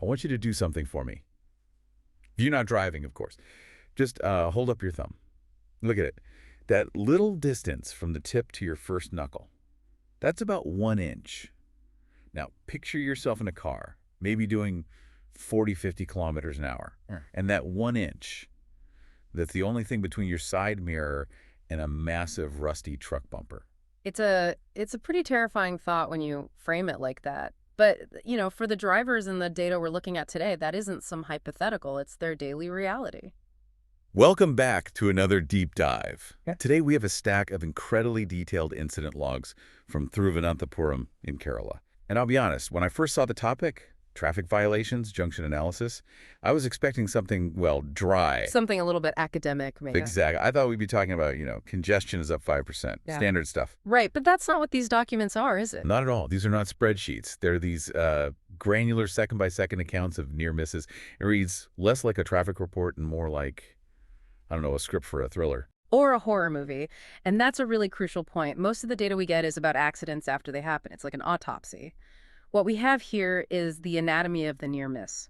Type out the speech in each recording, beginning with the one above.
I want you to do something for me. If you're not driving, of course. Just hold up your thumb. Look at it. That little distance from the tip to your first knuckle. That's about 1 inch. Now, picture yourself in a car, maybe doing 40, 50 kilometers an hour. And that 1 inch, that's the only thing between your side mirror and a massive rusty truck bumper. It's a pretty terrifying thought when you frame it like that. But, for the drivers in the data we're looking at today, that isn't some hypothetical. It's their daily reality. Welcome back to another deep dive. Yeah. Today we have a stack of incredibly detailed incident logs from Thiruvananthapuram in Kerala. And I'll be honest, when I first saw the topic, traffic violations, junction analysis, I was expecting something, well, dry. Something a little bit academic, maybe. Exactly. I thought we'd be talking about, congestion is up 5%, Yeah. standard stuff. Right, but that's not what these documents are, is it? Not at all. These are not spreadsheets. They're these granular second-by-second accounts of near misses. It reads less like a traffic report and more like, I don't know, a script for a thriller. Or a horror movie. And that's a really crucial point. Most of the data we get is about accidents after they happen. It's like an autopsy. What we have here is the anatomy of the near miss.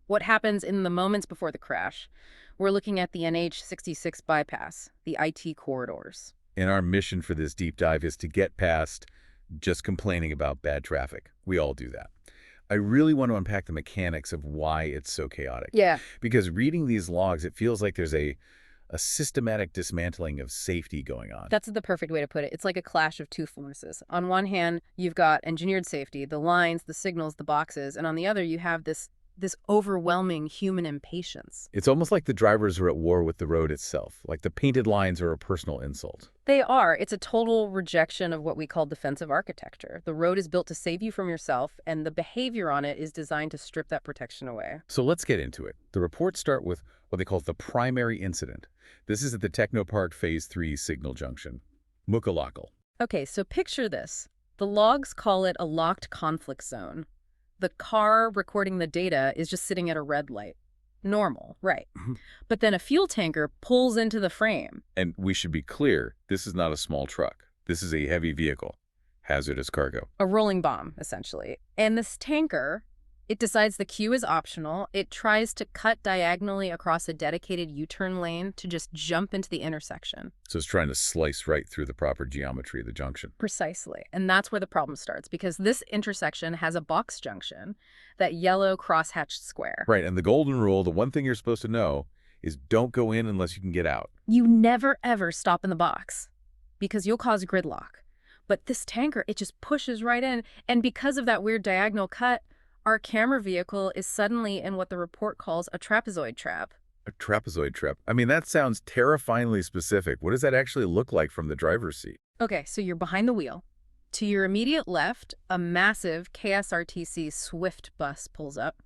What happens in the moments before the crash? We're looking at the NH66 bypass, the IT corridors. And our mission for this deep dive is to get past just complaining about bad traffic. We all do that. I really want to unpack the mechanics of why it's so chaotic. Yeah. Because reading these logs, it feels like there's a systematic dismantling of safety going on. That's the perfect way to put it. It's like a clash of two forces. On one hand, you've got engineered safety, the lines, the signals, the boxes, and on the other, you have this overwhelming human impatience. It's almost like the drivers are at war with the road itself, like the painted lines are a personal insult. They are. It's a total rejection of what we call defensive architecture. The road is built to save you from yourself, and the behavior on it is designed to strip that protection away. So let's get into it. The reports start with what they call the primary incident. This is at the Technopark Phase 3 signal junction, Mukalakal. Okay, so picture this. The logs call it a locked conflict zone. The car recording the data is just sitting at a red light. Normal, right. But then a fuel tanker pulls into the frame. And we should be clear, this is not a small truck. This is a heavy vehicle, hazardous cargo. A rolling bomb, essentially. And this tanker, it decides the queue is optional. It tries to cut diagonally across a dedicated U-turn lane to just jump into the intersection. So it's trying to slice right through the proper geometry of the junction. Precisely. And that's where the problem starts, because this intersection has a box junction, that yellow cross-hatched square. Right, and the golden rule, the one thing you're supposed to know, is don't go in unless you can get out. You never, ever stop in the box, because you'll cause gridlock. But this tanker, it just pushes right in, and because of that weird diagonal cut, our camera vehicle is suddenly in what the report calls a trapezoid trap. A trapezoid trap. I mean, that sounds terrifyingly specific. What does that actually look like from the driver's seat? Okay, so you're behind the wheel. To your immediate left, a massive KSRTC Swift bus pulls up.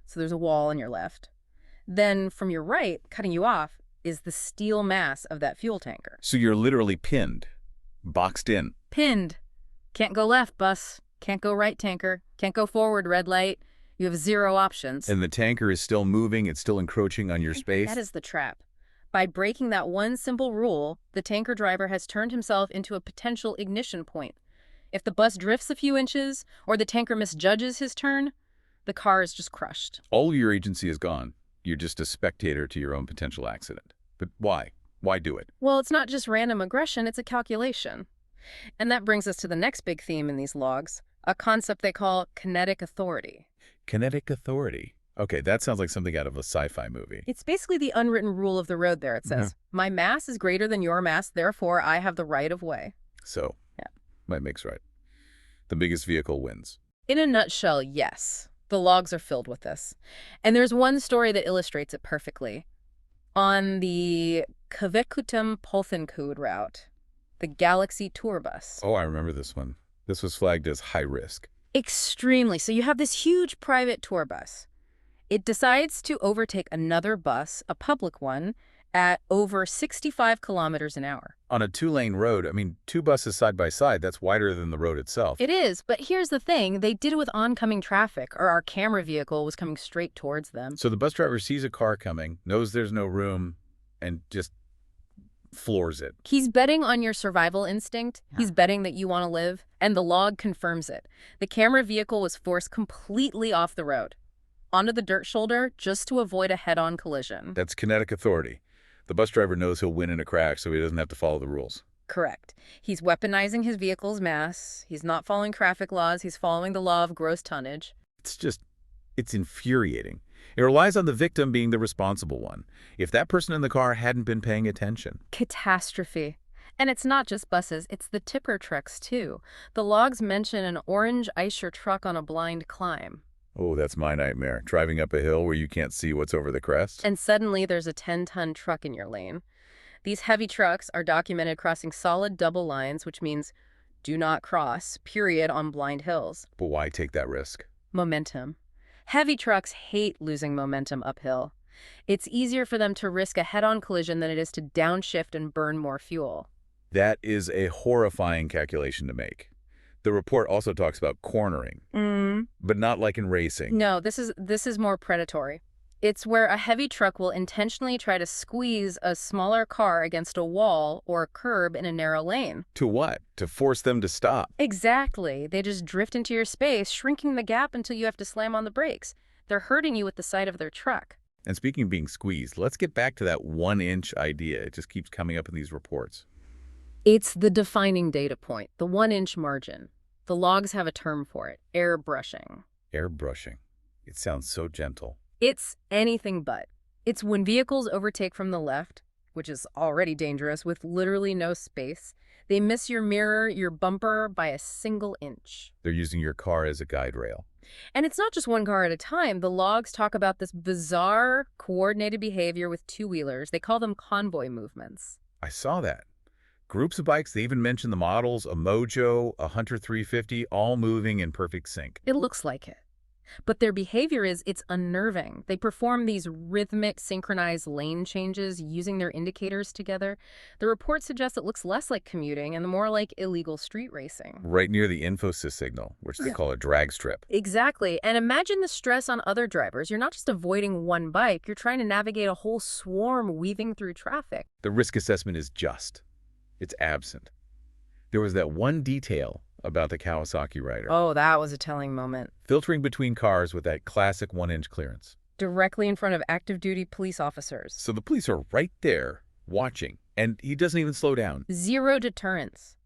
So there's a wall on your left. Then from your right, cutting you off, is the steel mass of that fuel tanker. So you're literally pinned, boxed in. Pinned. Can't go left, bus. Can't go right, tanker. Can't go forward, red light. You have zero options. And the tanker is still moving. It's still encroaching on your space. That is the trap. By breaking that one simple rule, the tanker driver has turned himself into a potential ignition point. If the bus drifts a few inches or the tanker misjudges his turn, the car is just crushed. All of your agency is gone. You're just a spectator to your own potential accident. But why? Why do it? Well, it's not just random aggression, it's a calculation. And that brings us to the next big theme in these logs, a concept they call kinetic authority. Kinetic authority. Okay, that sounds like something out of a sci-fi movie. It's basically the unwritten rule of the road there. It says, my mass is greater than your mass, therefore I have the right of way. So, might makes right. The biggest vehicle wins. In a nutshell, yes. The logs are filled with this. And there's one story that illustrates it perfectly. On the Kavekutam-Polthankode route, the Galaxy tour bus. Oh, I remember this one. This was flagged as high risk. Extremely. So you have this huge private tour bus. It decides to overtake another bus, a public one, at over 65 kilometers an hour. On a two-lane road, I mean, two buses side by side, that's wider than the road itself. It is, but here's the thing. They did it with oncoming traffic, or our camera vehicle was coming straight towards them. So the bus driver sees a car coming, knows there's no room, and just floors it. He's betting on your survival instinct. He's betting that you want to live, and the log confirms it. The camera vehicle was forced completely off the road. onto the dirt shoulder just to avoid a head-on collision. That's kinetic authority. The bus driver knows he'll win in a crash, so he doesn't have to follow the rules. Correct. He's weaponizing his vehicle's mass. He's not following traffic laws. He's following the law of gross tonnage. It's infuriating. It relies on the victim being the responsible one. If that person in the car hadn't been paying attention. Catastrophe. And it's not just buses, it's the tipper trucks, too. The logs mention an orange Eicher truck on a blind climb. Oh, that's my nightmare. Driving up a hill where you can't see what's over the crest. And suddenly there's a 10-ton truck in your lane. These heavy trucks are documented crossing solid double lines, which means do not cross, period, on blind hills. But why take that risk? Momentum. Heavy trucks hate losing momentum uphill. It's easier for them to risk a head-on collision than it is to downshift and burn more fuel. That is a horrifying calculation to make. The report also talks about cornering, but not like in racing. No, this is more predatory. It's where a heavy truck will intentionally try to squeeze a smaller car against a wall or a curb in a narrow lane. To what? To force them to stop. Exactly. They just drift into your space, shrinking the gap until you have to slam on the brakes. They're hurting you with the side of their truck. And speaking of being squeezed, let's get back to that 1-inch idea. It just keeps coming up in these reports. It's the defining data point, the 1-inch margin. The logs have a term for it, airbrushing. Airbrushing. It sounds so gentle. It's anything but. It's when vehicles overtake from the left, which is already dangerous with literally no space. They miss your mirror, your bumper by a single inch. They're using your car as a guide rail. And it's not just one car at a time. The logs talk about this bizarre, coordinated behavior with two-wheelers. They call them convoy movements. I saw that. Groups of bikes, they even mention the models, a Mojo, a Hunter 350, all moving in perfect sync. It looks like it. But their behavior it's unnerving. They perform these rhythmic, synchronized lane changes using their indicators together. The report suggests it looks less like commuting and more like illegal street racing. Right near the Infosys signal, which they call a drag strip. Exactly. And imagine the stress on other drivers. You're not just avoiding one bike, you're trying to navigate a whole swarm weaving through traffic. The risk assessment is just. It's absent. There was that one detail about the Kawasaki rider. Oh, that was a telling moment. Filtering between cars with that classic 1-inch clearance. Directly in front of active duty police officers. So the police are right there, watching, and he doesn't even slow down. Zero deterrence.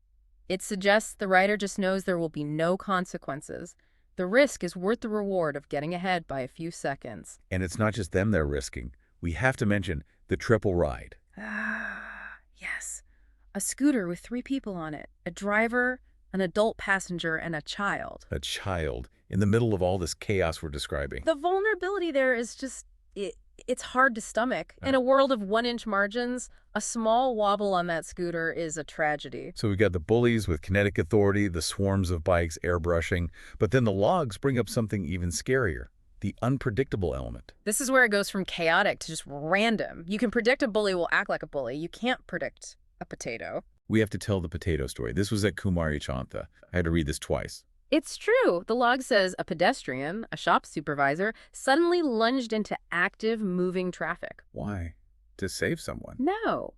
It suggests the rider just knows there will be no consequences. The risk is worth the reward of getting ahead by a few seconds. And it's not just them they're risking. We have to mention the triple ride. Yes. A scooter with 3 people on it. A driver, an adult passenger, and a child. A child in the middle of all this chaos we're describing. The vulnerability there is just, it's hard to stomach. In a world of 1-inch margins, a small wobble on that scooter is a tragedy. So we've got the bullies with kinetic authority, the swarms of bikes airbrushing, but then the logs bring up something even scarier. The unpredictable element. This is where it goes from chaotic to just random. You can predict a bully will act like a bully. You can't predict a potato. We have to tell the potato story. This was at Kumari Chantha. I had to read this twice. It's true. The log says a pedestrian, a shop supervisor, suddenly lunged into active, moving traffic. Why? To save someone? No.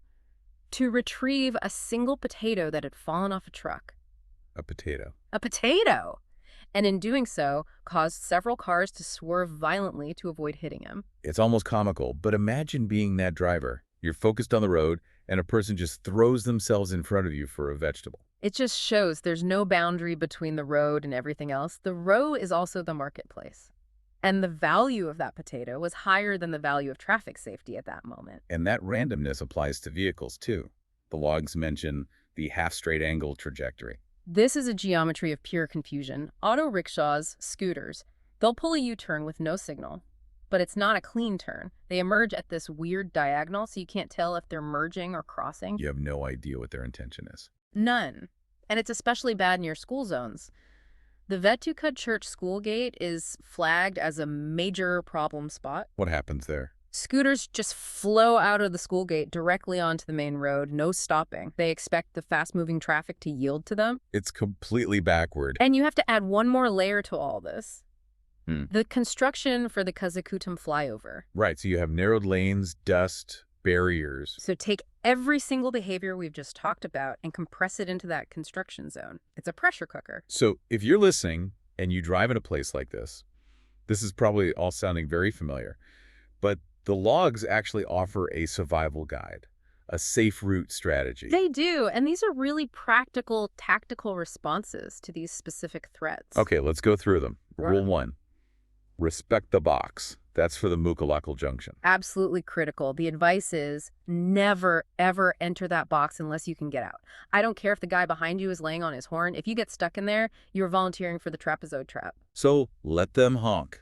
To retrieve a single potato that had fallen off a truck. A potato. A potato! And in doing so, caused several cars to swerve violently to avoid hitting him. It's almost comical, but imagine being that driver. You're focused on the road, and a person just throws themselves in front of you for a vegetable. It just shows there's no boundary between the road and everything else. The road is also the marketplace. And the value of that potato was higher than the value of traffic safety at that moment. And that randomness applies to vehicles, too. The logs mention the half-straight angle trajectory. This is a geometry of pure confusion. Auto rickshaws, scooters, they'll pull a U-turn with no signal. But it's not a clean turn. They emerge at this weird diagonal, so you can't tell if they're merging or crossing. You have no idea what their intention is. None. And it's especially bad near school zones. The Vetukud Church school gate is flagged as a major problem spot. What happens there? Scooters just flow out of the school gate directly onto the main road, no stopping. They expect the fast-moving traffic to yield to them. It's completely backward. And you have to add one more layer to all this. The construction for the Kazakutum flyover. Right, so you have narrowed lanes, dust, barriers. So take every single behavior we've just talked about and compress it into that construction zone. It's a pressure cooker. So if you're listening and you drive in a place like this, This is probably all sounding very familiar, but the logs actually offer a survival guide, a safe route strategy. They do, and these are really practical, tactical responses to these specific threats. Okay, let's go through them. Right. Rule 1, respect the box. That's for the Mukalakal Junction. Absolutely critical. The advice is never, ever enter that box unless you can get out. I don't care if the guy behind you is laying on his horn. If you get stuck in there, you're volunteering for the trapezoid trap. So let them honk.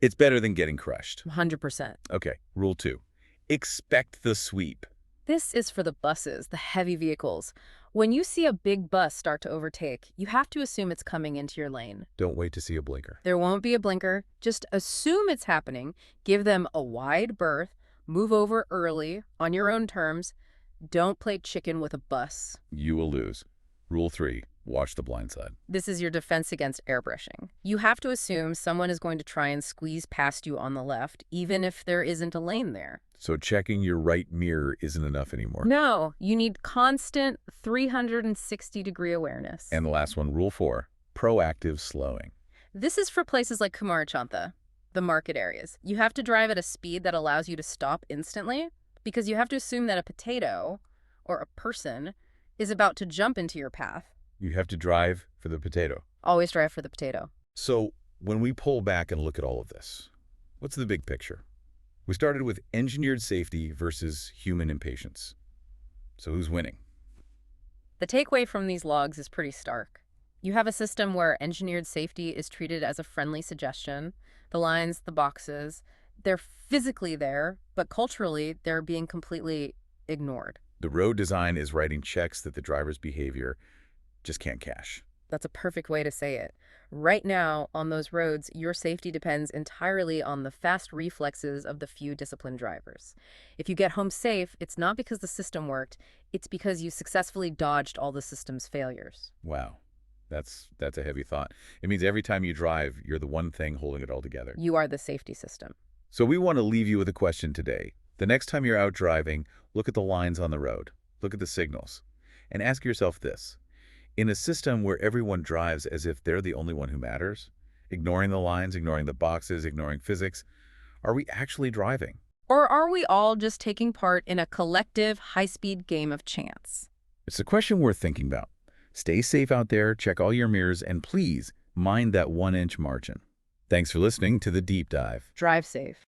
It's better than getting crushed. 100%. Okay, rule 2, expect the sweep. This is for the buses, the heavy vehicles. When you see a big bus start to overtake, you have to assume it's coming into your lane. Don't wait to see a blinker. There won't be a blinker. Just assume it's happening. Give them a wide berth. Move over early, on your own terms. Don't play chicken with a bus. You will lose. Rule 3, watch the blind side. This is your defense against airbrushing. You have to assume someone is going to try and squeeze past you on the left, even if there isn't a lane there. So checking your right mirror isn't enough anymore. No, you need constant 360-degree awareness. And the last one, rule 4, proactive slowing. This is for places like Kumarachantha, the market areas. You have to drive at a speed that allows you to stop instantly because you have to assume that a potato or a person is about to jump into your path. You have to drive for the potato. Always drive for the potato. So when we pull back and look at all of this, what's the big picture? We started with engineered safety versus human impatience. So who's winning? The takeaway from these logs is pretty stark. You have a system where engineered safety is treated as a friendly suggestion. The lines, the boxes, they're physically there, but culturally, they're being completely ignored. The road design is writing checks that the driver's behavior just can't cash. That's a perfect way to say it. Right now, on those roads, your safety depends entirely on the fast reflexes of the few disciplined drivers. If you get home safe, it's not because the system worked, it's because you successfully dodged all the system's failures. Wow, that's a heavy thought. It means every time you drive, you're the one thing holding it all together. You are the safety system. So we want to leave you with a question today. The next time you're out driving, look at the lines on the road, look at the signals, and ask yourself this. In a system where everyone drives as if they're the only one who matters, ignoring the lines, ignoring the boxes, ignoring physics, are we actually driving? Or are we all just taking part in a collective, high-speed game of chance? It's a question worth thinking about. Stay safe out there, check all your mirrors, and please mind that 1-inch margin. Thanks for listening to The Deep Dive. Drive safe.